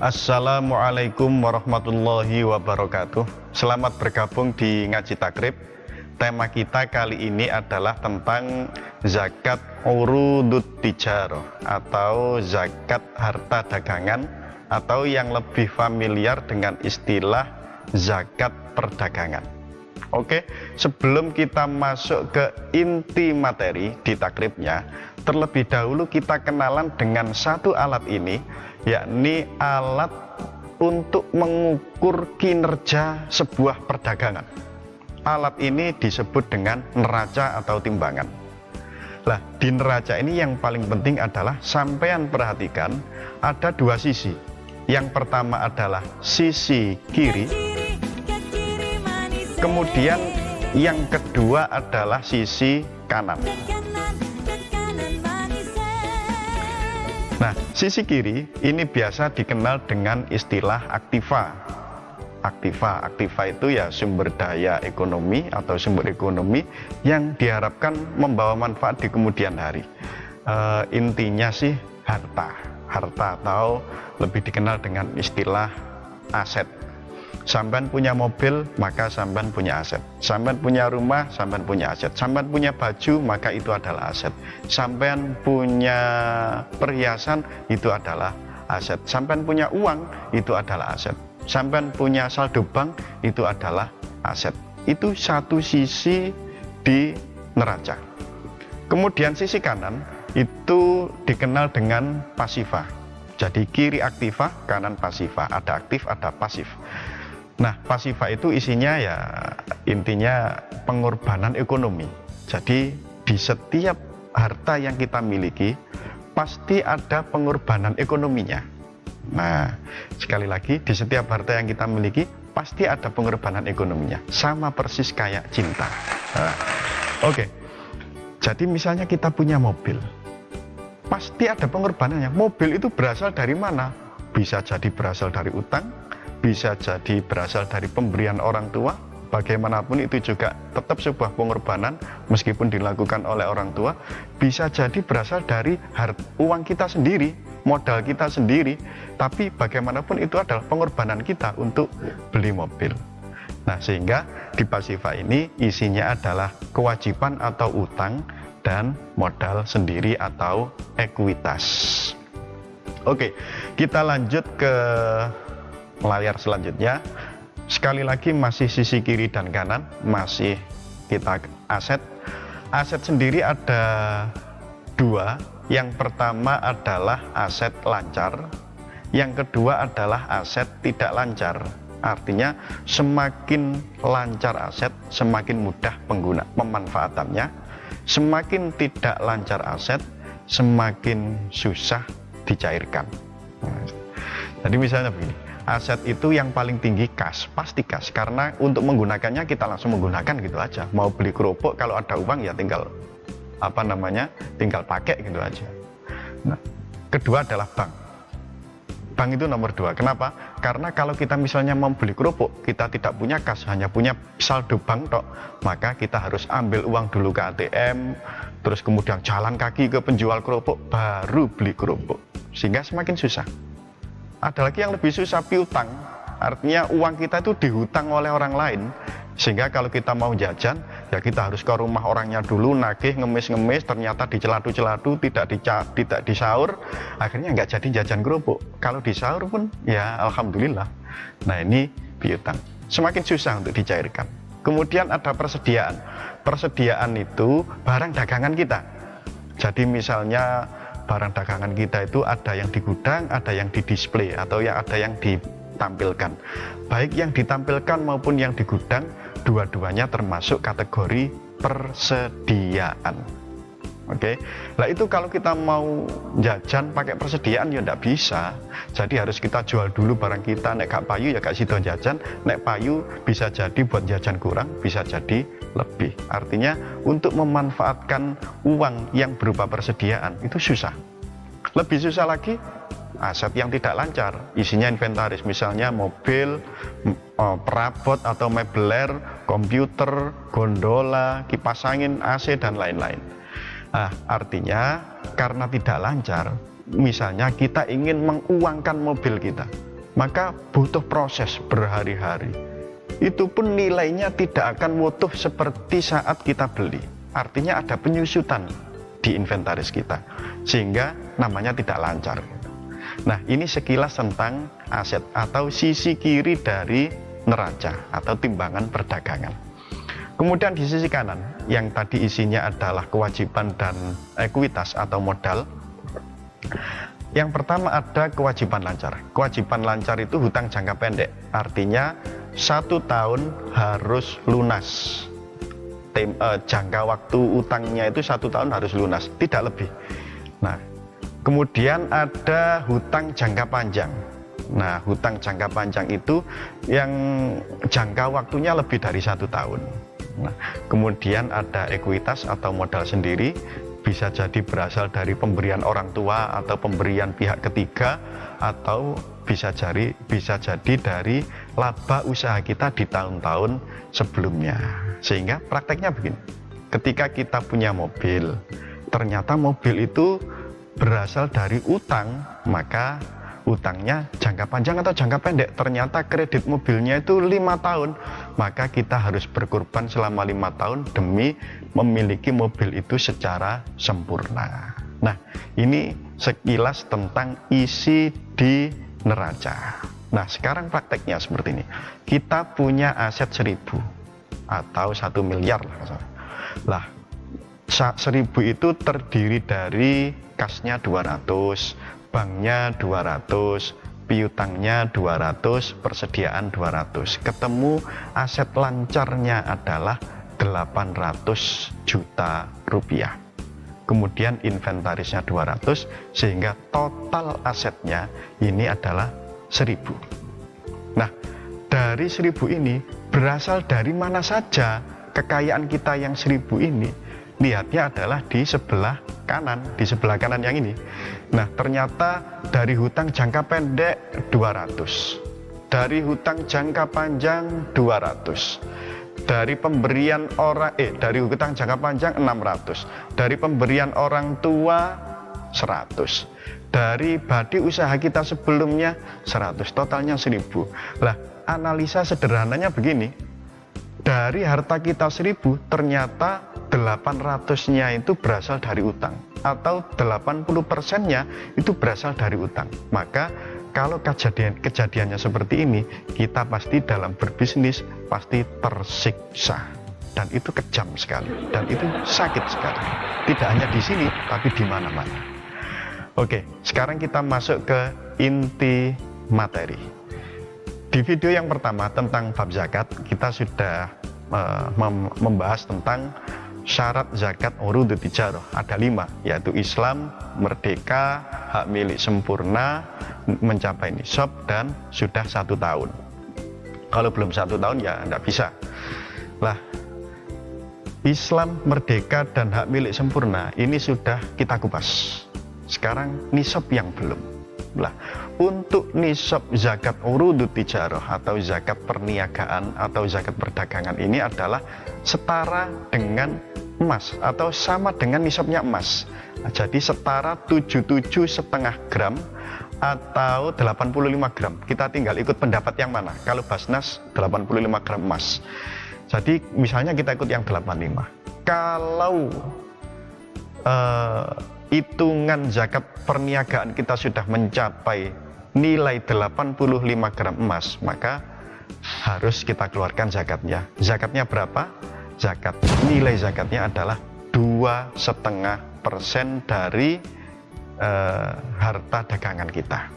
Assalamualaikum warahmatullahi wabarakatuh. Selamat bergabung di Ngaji Takrib. Tema kita kali ini adalah tentang zakat urudut tijarah atau zakat harta dagangan, atau yang lebih familiar dengan istilah zakat perdagangan. Oke, sebelum kita masuk ke inti materi di takribnya, terlebih dahulu kita kenalan dengan satu alat ini, yakni alat untuk mengukur kinerja sebuah perdagangan. Alat ini disebut dengan neraca atau timbangan. Nah, di neraca ini yang paling penting adalah sampean perhatikan ada dua sisi. Yang pertama adalah sisi kiri, kemudian yang kedua adalah sisi kanan. Nah, sisi kiri ini biasa dikenal dengan istilah aktiva. Aktiva itu ya sumber daya ekonomi atau sumber ekonomi yang diharapkan membawa manfaat di kemudian hari. Intinya sih harta atau lebih dikenal dengan istilah aset. Sampean punya mobil, maka sampean punya aset. Sampean punya rumah, sampean punya aset. Sampean punya baju, maka itu adalah aset. Sampean punya perhiasan, itu adalah aset. Sampean punya uang, itu adalah aset. Sampean punya saldo bank, itu adalah aset. Itu satu sisi di neraca. Kemudian sisi kanan itu dikenal dengan pasifa. Jadi kiri aktiva, kanan pasifa. Ada aktif, ada pasif. Nah, pasifa itu isinya ya intinya pengorbanan ekonomi. Jadi di setiap harta yang kita miliki pasti ada pengorbanan ekonominya. Nah, sekali lagi, di setiap harta yang kita miliki pasti ada pengorbanan ekonominya. Sama persis kayak cinta. Nah, oke. Jadi misalnya kita punya mobil, pasti ada pengorbanannya. Mobil itu berasal dari mana? Bisa jadi berasal dari utang, bisa jadi berasal dari pemberian orang tua. Bagaimanapun itu juga tetap sebuah pengorbanan meskipun dilakukan oleh orang tua. Bisa jadi berasal dari uang kita sendiri, modal kita sendiri, tapi bagaimanapun itu adalah pengorbanan kita untuk beli mobil. Nah, sehingga di pasifa ini isinya adalah kewajiban atau utang dan modal sendiri atau ekuitas. Oke, kita lanjut ke layar selanjutnya. Sekali lagi masih sisi kiri dan kanan, masih kita aset. Aset sendiri ada dua. Yang pertama adalah aset lancar, yang kedua adalah aset tidak lancar. Artinya semakin lancar aset, semakin mudah pemanfaatannya. Semakin tidak lancar aset, semakin susah dicairkan. Jadi misalnya begini, aset itu yang paling tinggi kas, pasti kas, karena untuk menggunakannya kita langsung menggunakan gitu aja. Mau beli kerupuk kalau ada uang ya tinggal tinggal pakai gitu aja. Nah, kedua adalah bank. Bank itu nomor dua. Kenapa? Karena kalau kita misalnya mau beli kerupuk, kita tidak punya kas, hanya punya saldo bank tok, maka kita harus ambil uang dulu ke ATM, terus kemudian jalan kaki ke penjual kerupuk, baru beli kerupuk, sehingga semakin susah. Ada lagi yang lebih susah, piutang. Artinya uang kita itu dihutang oleh orang lain, sehingga kalau kita mau jajan ya kita harus ke rumah orangnya dulu, nagih, ngemis, ternyata dicelatu-celatu, tidak disaur, akhirnya nggak jadi jajan kerupuk. Kalau disaur pun ya alhamdulillah. Nah, ini piutang, semakin susah untuk dicairkan. Kemudian ada persediaan. Persediaan itu barang dagangan kita. Jadi misalnya barang dagangan kita itu ada yang di gudang, ada yang di display, atau ada yang ditampilkan. Baik yang ditampilkan maupun yang di gudang, dua-duanya termasuk kategori persediaan. Oke, nah itu kalau kita mau jajan pakai persediaan ya enggak bisa. Jadi harus kita jual dulu barang kita. Nek gak payu ya gak sido jajan. Nek payu bisa jadi buat jajan kurang, bisa jadi lebih. Artinya untuk memanfaatkan uang yang berupa persediaan itu susah. Lebih susah lagi aset yang tidak lancar, isinya inventaris, misalnya mobil, perabot atau mebeler, komputer, gondola, kipas angin, AC dan lain-lain. Nah, artinya karena tidak lancar, misalnya kita ingin menguangkan mobil kita, maka butuh proses berhari-hari. Itu pun nilainya tidak akan utuh seperti saat kita beli. Artinya ada penyusutan di inventaris kita, sehingga namanya tidak lancar. Nah, ini sekilas tentang aset atau sisi kiri dari neraca atau timbangan perdagangan. Kemudian di sisi kanan, yang tadi isinya adalah kewajiban dan ekuitas atau modal. Yang pertama ada kewajiban lancar. Kewajiban lancar itu hutang jangka pendek, artinya 1 tahun harus lunas. Jangka waktu utangnya itu 1 tahun harus lunas, tidak lebih. Nah, kemudian ada hutang jangka panjang. Nah, hutang jangka panjang itu yang jangka waktunya lebih dari 1 tahun. Nah, kemudian ada ekuitas atau modal sendiri, bisa jadi berasal dari pemberian orang tua atau pemberian pihak ketiga, atau bisa jadi dari laba usaha kita di tahun-tahun sebelumnya. Sehingga prakteknya begini, ketika kita punya mobil, ternyata mobil itu berasal dari utang, maka utangnya jangka panjang atau jangka pendek. Ternyata kredit mobilnya itu 5 tahun, maka kita harus berkorban selama 5 tahun demi memiliki mobil itu secara sempurna. Nah, ini sekilas tentang isi di neraca. Nah, sekarang prakteknya seperti ini. Kita punya aset 1.000 atau 1 miliar lah. 1.000 itu terdiri dari kasnya 200, banknya 200, piutangnya 200, persediaan 200. Ketemu aset lancarnya adalah 800 juta rupiah. Kemudian inventarisnya 200, sehingga total asetnya ini adalah 1.000. Nah, dari 1.000 ini berasal dari mana saja kekayaan kita yang 1.000 ini? Lihatnya adalah di sebelah kanan yang ini. Nah, ternyata dari hutang jangka pendek 200, dari hutang jangka panjang 200, dari pemberian dari hutang jangka panjang 600, dari pemberian orang tua 100, dari badi usaha kita sebelumnya 100, totalnya 1.000. Lah, analisa sederhananya begini, dari harta kita 1.000 ternyata 800-nya itu berasal dari utang, atau 80%-nya itu berasal dari utang. Maka kalau kejadiannya seperti ini, kita pasti dalam berbisnis pasti tersiksa, dan itu kejam sekali, dan itu sakit sekali. Tidak hanya di sini, tapi di mana-mana. Oke, sekarang kita masuk ke inti materi. Di video yang pertama tentang bab zakat, kita sudah membahas tentang syarat zakat urudut tijarah. Ada 5, yaitu Islam, merdeka, hak milik sempurna, mencapai nisab, dan sudah 1 tahun. Kalau belum 1 tahun ya tidak bisa. Lah, Islam, merdeka, dan hak milik sempurna ini sudah kita kupas. Sekarang nisab yang belum. Lah, untuk nisab zakat urudut tijarah atau zakat perniagaan atau zakat perdagangan ini adalah setara dengan emas atau sama dengan nisabnya emas. Nah, jadi setara 77,5 gram atau 85 gram. Kita tinggal ikut pendapat yang mana. Kalau Basnas 85 gram emas. Jadi misalnya kita ikut yang 85. Kalau hitungan zakat perniagaan kita sudah mencapai nilai 85 gram emas, maka harus kita keluarkan zakatnya. Zakatnya berapa? Nilai zakatnya adalah 2,5% dari harta dagangan kita.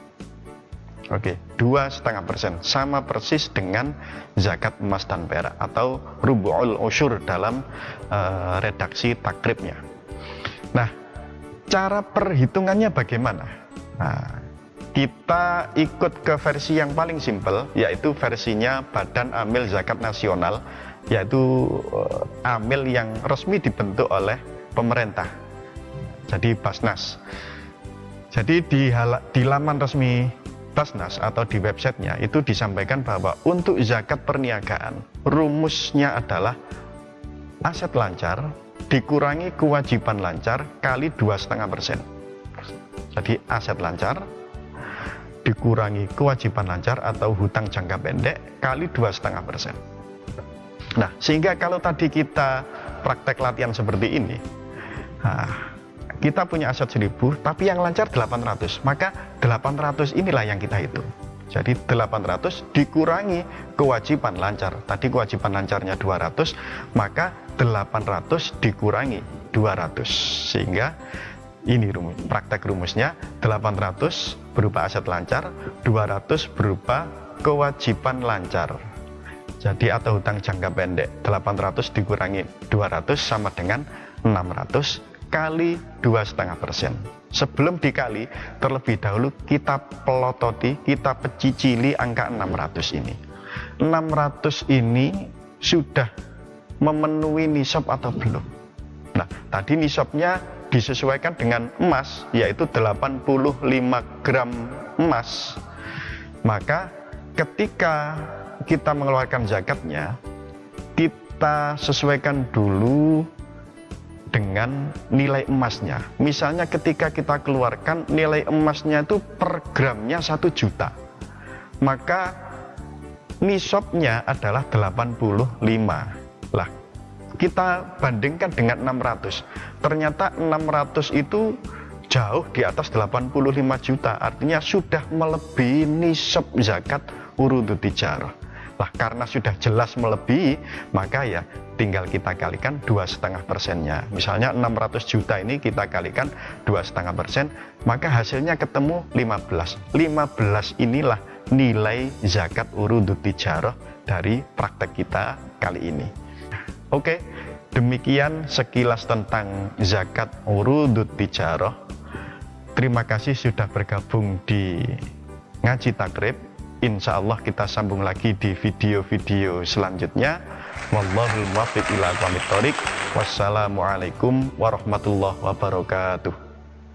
Oke, 2,5%, sama persis dengan zakat emas dan perak atau rubu'ul usyur dalam redaksi takribnya. Nah, cara perhitungannya bagaimana? Nah, kita ikut ke versi yang paling simpel, yaitu versinya Badan Amil Zakat Nasional, yaitu amil yang resmi dibentuk oleh pemerintah, jadi Basnas. Jadi di laman resmi Basnas atau di websitenya itu disampaikan bahwa untuk zakat perniagaan rumusnya adalah aset lancar dikurangi kewajiban lancar kali 2,5%. Jadi aset lancar dikurangi kewajiban lancar atau hutang jangka pendek kali 2,5%. Nah, sehingga kalau tadi kita praktek latihan seperti ini, kita punya aset 1.000 tapi yang lancar 800, maka 800 inilah yang kita hitung. Jadi 800 dikurangi kewajiban lancar, tadi kewajiban lancarnya 200, maka 800 dikurangi 200, sehingga ini praktek rumusnya 800 berupa aset lancar, 200 berupa kewajiban lancar. Jadi atau hutang jangka pendek, 800 dikurangi 200 sama dengan 600 kali 2,5%. Sebelum dikali, terlebih dahulu kita pelototi, kita pecicili angka 600 ini. 600 ini sudah memenuhi nisab atau belum? Nah, tadi nisabnya disesuaikan dengan emas, yaitu 85 gram emas. Maka ketika kita mengeluarkan zakatnya, kita sesuaikan dulu dengan nilai emasnya. Misalnya ketika kita keluarkan nilai emasnya itu per gramnya 1 juta, maka nisabnya adalah 85. Lah, kita bandingkan dengan 600. Ternyata 600 itu jauh di atas 85 juta, artinya sudah melebihi nisab zakat urudut tijarah. Lah, karena sudah jelas melebihi, maka ya tinggal kita kalikan 2,5%-nya. Misalnya 600 juta ini kita kalikan 2,5%, maka hasilnya ketemu 15. 15 inilah nilai zakat urudut tijarah dari praktek kita kali ini. Oke, demikian sekilas tentang zakat urudut tijarah. Terima kasih sudah bergabung di Ngaji Takrib. Insya Allah kita sambung lagi di video-video selanjutnya. Wallahul muwaffiq ila aqwamit thoriq. Wassalamualaikum warahmatullahi wabarakatuh.